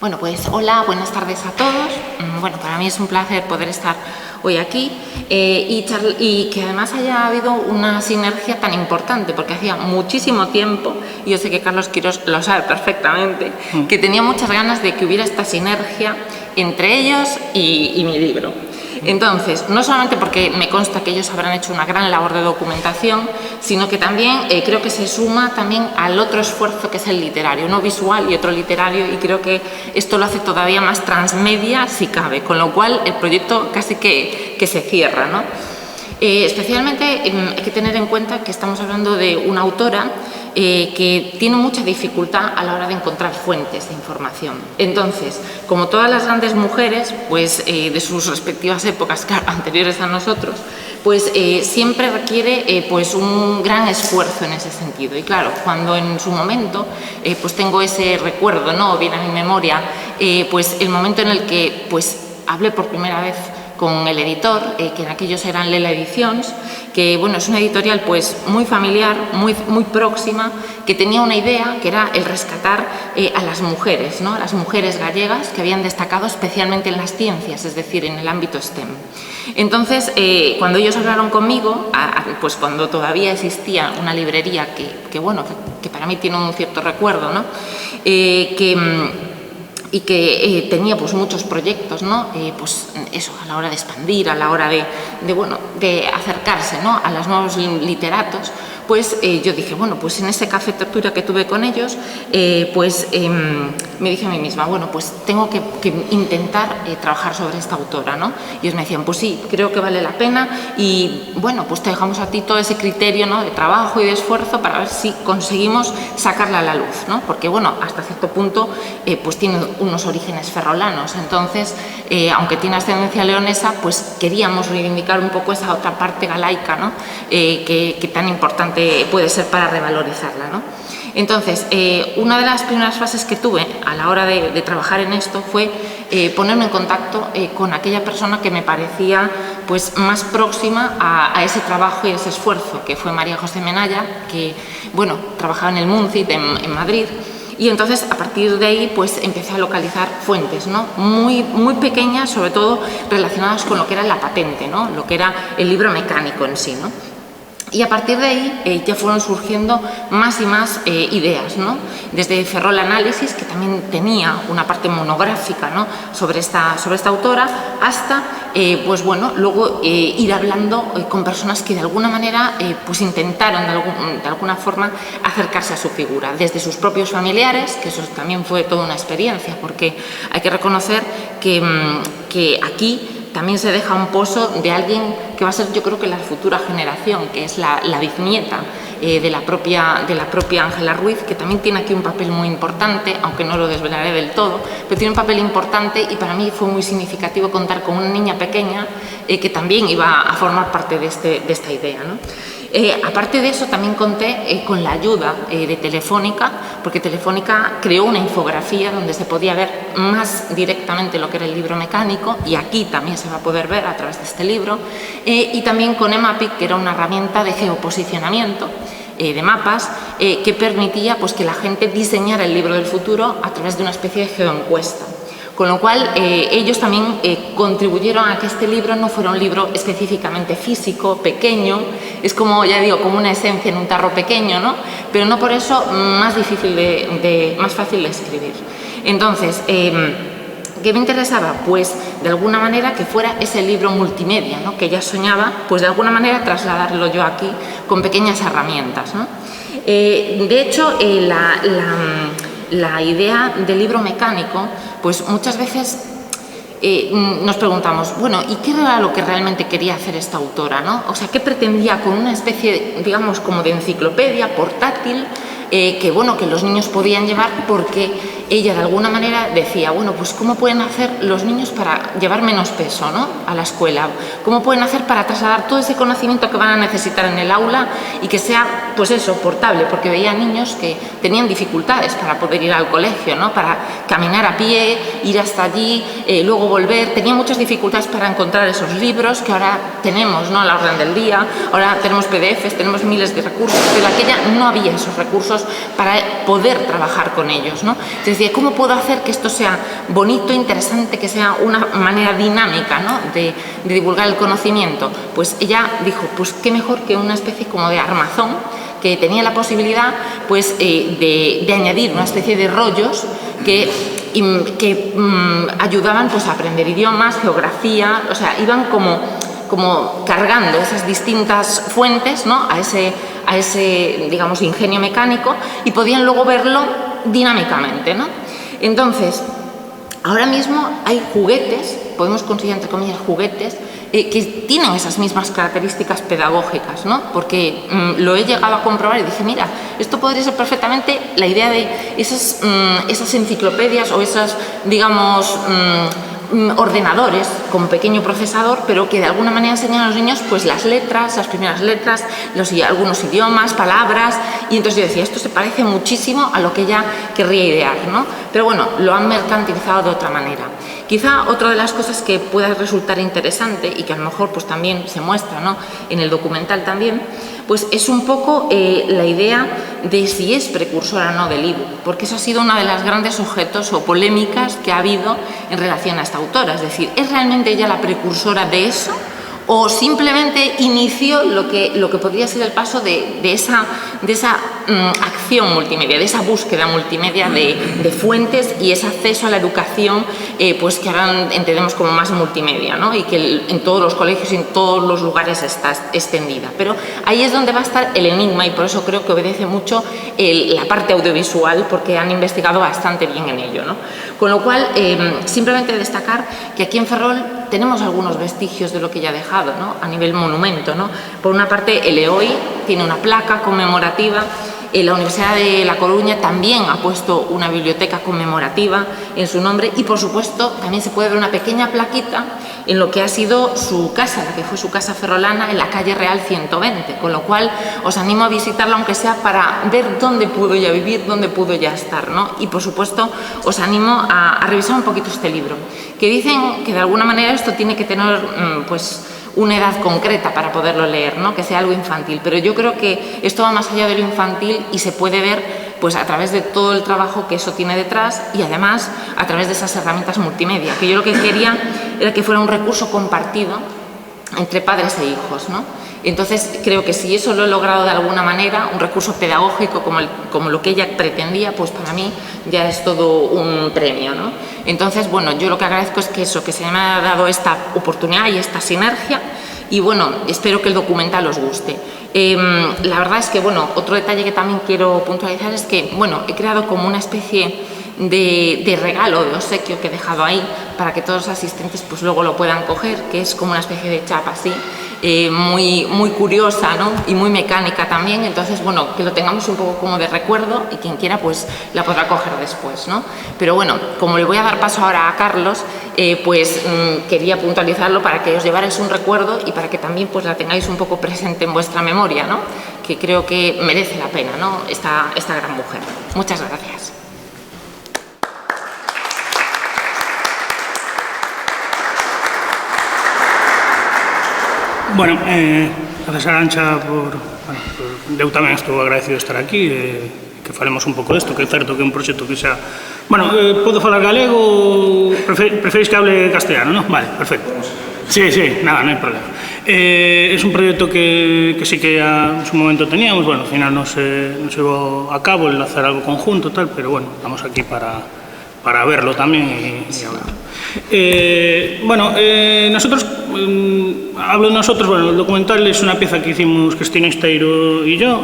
Bueno, pues hola, buenas tardes a todos. Bueno, para mí es un placer poder estar hoy aquí y que además haya habido una sinergia tan importante, porque hacía muchísimo tiempo, y yo sé que Carlos Quirós lo sabe perfectamente, que tenía muchas ganas de que hubiera esta sinergia entre ellos y mi libro. Entonces, no solamente porque me consta que ellos habrán hecho una gran labor de documentación, sino que también creo que se suma también al otro esfuerzo que es el literario, uno visual y otro literario, y creo que esto lo hace todavía más transmedia si cabe, con lo cual el proyecto casi que se cierra, ¿no? Especialmente hay que tener en cuenta que estamos hablando de una autora que tiene mucha dificultad a la hora de encontrar fuentes de información. Entonces, como todas las grandes mujeres, pues de sus respectivas épocas, claro, anteriores a nosotros, pues siempre requiere pues un gran esfuerzo en ese sentido. Y claro, cuando en su momento pues tengo ese recuerdo, ¿no? Viene a mi memoria, pues el momento en el que pues hablé por primera vez con el editor, que en aquellos eran Lela Edicions, que bueno, es una editorial pues muy familiar, muy próxima, que tenía una idea que era el rescatar a las mujeres, ¿no? A las mujeres gallegas que habían destacado especialmente en las ciencias, es decir, en el ámbito STEM. Entonces, cuando ellos hablaron conmigo, pues cuando todavía existía una librería que para mí tiene un cierto recuerdo, ¿no? Y que tenía pues muchos proyectos, ¿no? Pues eso, a la hora de expandir, a la hora de acercarse, ¿no? A los nuevos literatos, pues yo dije, bueno, pues en ese café tertulia que tuve con ellos, me dije a mí misma, bueno, pues tengo que intentar trabajar sobre esta autora, ¿no? Y ellos me decían, pues sí, creo que vale la pena y bueno, pues te dejamos a ti todo ese criterio, ¿no? De trabajo y de esfuerzo para ver si conseguimos sacarla a la luz, ¿no? Porque bueno, hasta cierto punto pues tiene unos orígenes ferrolanos, entonces aunque tiene ascendencia leonesa, pues queríamos reivindicar un poco esa otra parte galaica, ¿no? Que tan importante puede ser para revalorizarla, ¿no? Entonces, una de las primeras fases que tuve a la hora de trabajar en esto fue ponerme en contacto con aquella persona que me parecía pues, más próxima a ese trabajo y ese esfuerzo, que fue María José Menaya, que bueno, trabajaba en el MUNCIT en Madrid. Y entonces, a partir de ahí, pues empecé a localizar fuentes, ¿no? Muy pequeñas, sobre todo relacionadas con lo que era la patente, ¿no? Lo que era el libro mecánico en sí, ¿no? Y a partir de ahí ya fueron surgiendo más y más ideas, ¿no? Desde Ferrol Análisis, que también tenía una parte monográfica, ¿no? sobre esta autora, hasta pues bueno, luego ir hablando con personas que de alguna manera pues intentaron de alguna forma acercarse a su figura, desde sus propios familiares, que eso también fue toda una experiencia, porque hay que reconocer que aquí también se deja un pozo de alguien que va a ser, yo creo que la futura generación, que es la bisnieta de la propia Ángela Ruiz, que también tiene aquí un papel muy importante, aunque no lo desvelaré del todo, pero tiene un papel importante y para mí fue muy significativo contar con una niña pequeña que también iba a formar parte de esta idea, ¿no? Aparte de eso, también conté con la ayuda de Telefónica, porque Telefónica creó una infografía donde se podía ver más directamente lo que era el libro mecánico, y aquí también se va a poder ver a través de este libro, y también con Emapic, que era una herramienta de geoposicionamiento de mapas que permitía pues, que la gente diseñara el libro del futuro a través de una especie de geoencuesta. Con lo cual, ellos también contribuyeron a que este libro no fuera un libro específicamente físico, pequeño, es como, ya digo, como una esencia en un tarro pequeño, ¿no? Pero no por eso más fácil de escribir. Entonces, ¿qué me interesaba? Pues, de alguna manera, que fuera ese libro multimedia, ¿no? Que ella soñaba, pues de alguna manera trasladarlo yo aquí con pequeñas herramientas, ¿no? De hecho, la idea del libro mecánico, pues muchas veces nos preguntamos, bueno, ¿y qué era lo que realmente quería hacer esta autora, ¿no? O sea, ¿qué pretendía con una especie, digamos, como de enciclopedia portátil que los niños podían llevar? Porque ella de alguna manera decía, bueno, pues ¿cómo pueden hacer los niños para llevar menos peso, ¿no? A la escuela? ¿Cómo pueden hacer para trasladar todo ese conocimiento que van a necesitar en el aula y que sea pues eso, portable, porque veía niños que tenían dificultades para poder ir al colegio, ¿no? Para caminar a pie, ir hasta allí, luego volver. Tenía muchas dificultades para encontrar esos libros que ahora tenemos, ¿no? A la orden del día, ahora tenemos PDFs, tenemos miles de recursos, pero aquella no había esos recursos para poder trabajar con ellos, ¿no? Entonces decía, ¿cómo puedo hacer que esto sea bonito, interesante, que sea una manera dinámica, ¿no? de divulgar el conocimiento? Pues ella dijo, pues qué mejor que una especie como de armazón que tenía la posibilidad pues, de añadir una especie de rollos que ayudaban pues, a aprender idiomas, geografía, o sea, iban como cargando esas distintas fuentes, ¿no? a ese digamos, ingenio mecánico, y podían luego verlo dinámicamente, ¿no? Entonces, ahora mismo hay juguetes, podemos considerar entre comillas juguetes, que tienen esas mismas características pedagógicas, ¿no? Porque lo he llegado a comprobar y dije, mira, esto podría ser perfectamente la idea de esas enciclopedias o esas, digamos, ordenadores con pequeño procesador, pero que de alguna manera enseñan a los niños pues las letras, las primeras letras, algunos idiomas, palabras, y entonces yo decía, esto se parece muchísimo a lo que ella querría idear, ¿no? Pero bueno, lo han mercantilizado de otra manera. Quizá otra de las cosas que pueda resultar interesante y que a lo mejor pues también se muestra, ¿no? En el documental también, pues es un poco la idea de si es precursora o no del ebook, porque eso ha sido uno de los grandes objetos o polémicas que ha habido en relación a esta autora. Es decir, ¿es realmente ella la precursora de eso? ¿O simplemente inició lo que podría ser el paso de esa acción multimedia, de esa búsqueda multimedia de fuentes y ese acceso a la educación pues que ahora entendemos como más multimedia, ¿no? Y que en todos los colegios y en todos los lugares está extendida? Pero ahí es donde va a estar el enigma, y por eso creo que obedece mucho la parte audiovisual, porque han investigado bastante bien en ello, ¿no? Con lo cual, simplemente destacar que aquí en Ferrol tenemos algunos vestigios de lo que ella ha dejado, ¿no? A nivel monumento, ¿no? Por una parte, el EOI tiene una placa conmemorativa. La Universidad de La Coruña también ha puesto una biblioteca conmemorativa en su nombre, y por supuesto también se puede ver una pequeña plaquita en lo que ha sido su casa, la que fue su casa ferrolana, en la calle Real 120, con lo cual os animo a visitarla, aunque sea para ver dónde pudo ya vivir, dónde pudo ya estar, ¿no? Y por supuesto os animo a revisar un poquito este libro, que dicen que de alguna manera esto tiene que tener pues una edad concreta para poderlo leer, ¿no? Que sea algo infantil, pero yo creo que esto va más allá de lo infantil y se puede ver pues a través de todo el trabajo que eso tiene detrás, y además a través de esas herramientas multimedia, que yo lo que quería era que fuera un recurso compartido entre padres e hijos, ¿no? Entonces creo que si eso lo he logrado de alguna manera, un recurso pedagógico como lo que ella pretendía, pues para mí ya es todo un premio, ¿no? Entonces, bueno, yo lo que agradezco es que eso, que se me ha dado esta oportunidad y esta sinergia, y bueno, espero que el documental os guste. La verdad es que, bueno, otro detalle que también quiero puntualizar es que, bueno, he creado como una especie de regalo, de obsequio que he dejado ahí para que todos los asistentes pues luego lo puedan coger, que es como una especie de chapa así, muy curiosa, ¿no? Y muy mecánica también. Entonces, bueno, que lo tengamos un poco como de recuerdo, y quien quiera pues la podrá coger después, ¿no? Pero bueno, como le voy a dar paso ahora a Carlos, pues quería puntualizarlo para que os llevarais un recuerdo y para que también pues la tengáis un poco presente en vuestra memoria, ¿no? Que creo que merece la pena, ¿no? Esta gran mujer. Muchas gracias. Bueno, gracias a Arantxa eu tamén estou agradecido de estar aquí, que falemos un pouco desto, que é certo que é un proxecto que xa... Bueno, podo falar galego ou preferís que hable castellano, non? Vale, perfecto. Sí, nada, non hai problema. É un proxecto que sí que en su momento teníamos, bueno, al final non se llevó a cabo el hacer algo conjunto, tal, pero bueno, estamos aquí para verlo tamén y hablar. Bueno, nosotros, hablo de nosotros, bueno, el documental es una pieza que hicimos Cristina Esteiro y yo,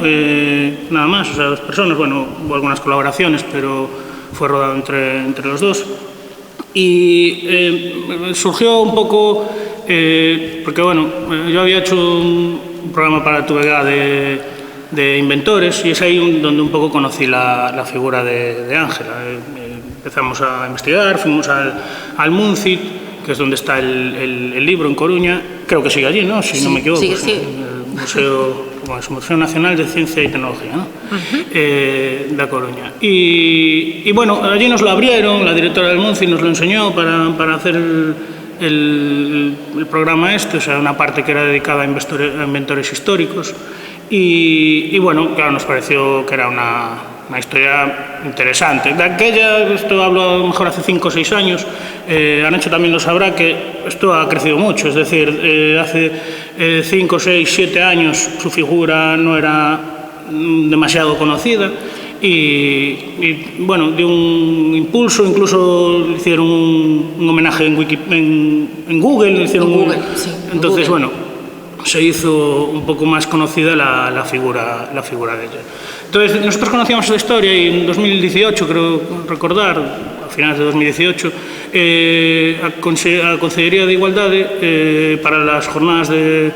nada más, o sea, dos personas, bueno, hubo algunas colaboraciones, pero fue rodado entre los dos. Y surgió un poco, porque bueno, yo había hecho un programa para TVG de inventores, y es ahí donde un poco conocí la figura de Ángela. Empezamos a investigar, fuimos al Muncit, que es donde está el libro en Coruña, creo que sigue allí, ¿no? Si no me equivoco. Sí. El Museo Nacional de Ciencia y Tecnología, ¿no? Da Coruña. Y bueno, allí nos lo abrieron, la directora del MUNCI nos lo enseñó para hacer el programa este, o sea, una parte que era dedicada a inventores históricos. Y bueno, claro, nos pareció que era una historia interesante. De aquella, esto hablo a lo mejor hace 5 o 6 años, Arantxa también lo sabrá, que esto ha crecido mucho, es decir, hace 5, 6, 7 años su figura no era demasiado conocida y bueno, dio un impulso, incluso hicieron un homenaje en Google, hicieron sí, entonces, Google. bueno, se hizo un poco más conocida la figura de ella. Entonces, nosotros conocíamos la historia y en 2018, creo recordar, a finales de 2018, a Consellería de Igualdade, para las jornadas de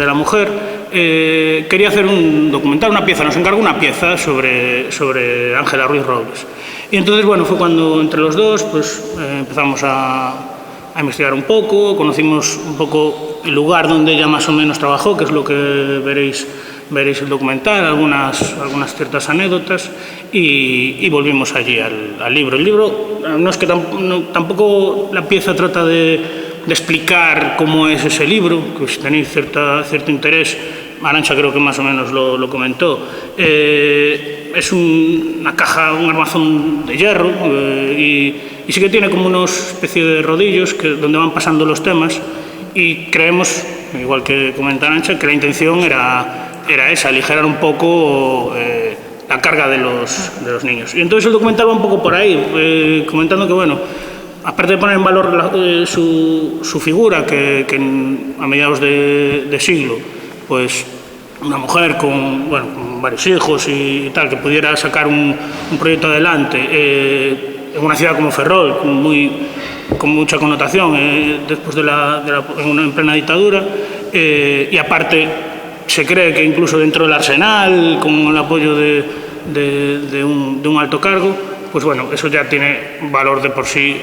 la mujer, quería hacer un documental, una pieza, nos encargó una pieza sobre Ángela Ruiz Robles. Y entonces, bueno, fue cuando entre los dos pues, empezamos a investigar un poco, conocimos un poco el lugar donde ella más o menos trabajó, que es lo que veréis el documental, algunas ciertas anécdotas, y volvimos allí al libro. El libro no es que tampoco la pieza trata de explicar cómo es ese libro, que si tenéis cierto interés, Arantxa creo que más o menos lo comentó. Es una caja, un armazón de hierro, y sí que tiene como una especie de rodillos donde van pasando los temas, y creemos, igual que comenta Arantxa, que la intención era esa, aligerar un poco la carga de los niños. Y entonces el documental va un poco por ahí, comentando que, bueno, aparte de poner en valor su figura, que a mediados de siglo, pues una mujer con varios hijos y tal, que pudiera sacar un proyecto adelante en una ciudad como Ferrol, con mucha connotación, después en plena dictadura, y aparte se cree que incluso dentro del Arsenal, con el apoyo de un alto cargo, pues bueno, eso ya tiene valor de por sí,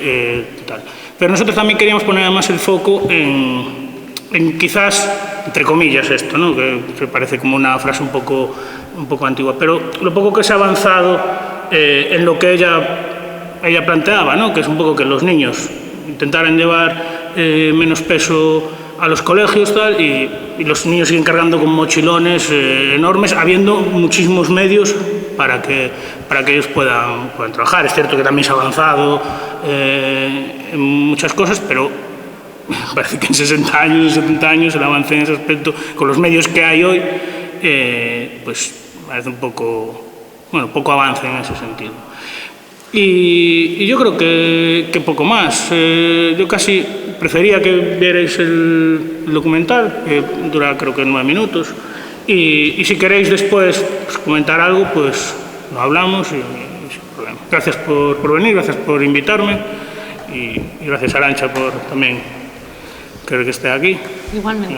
tal. Pero nosotros también queríamos poner además el foco en quizás, entre comillas, esto, ¿no? Que parece como una frase un poco antigua, pero lo poco que se ha avanzado en lo que ella planteaba, ¿no? Que es un poco que los niños intentaran llevar menos peso a los colegios, tal, y los niños siguen cargando con mochilones enormes, habiendo muchísimos medios para que ellos puedan trabajar. Es cierto que también se ha avanzado en muchas cosas, pero parece que en 60 años, 70 años el avance en ese aspecto, con los medios que hay hoy, pues parece poco avance en ese sentido. Y yo creo que poco más. Yo casi prefería que vierais el documental, que dura creo que 9 minutos, y si queréis después pues, comentar algo, pues lo hablamos y sin problema. Gracias por venir, gracias por invitarme y gracias a Arantxa por también querer que esté aquí. Igualmente.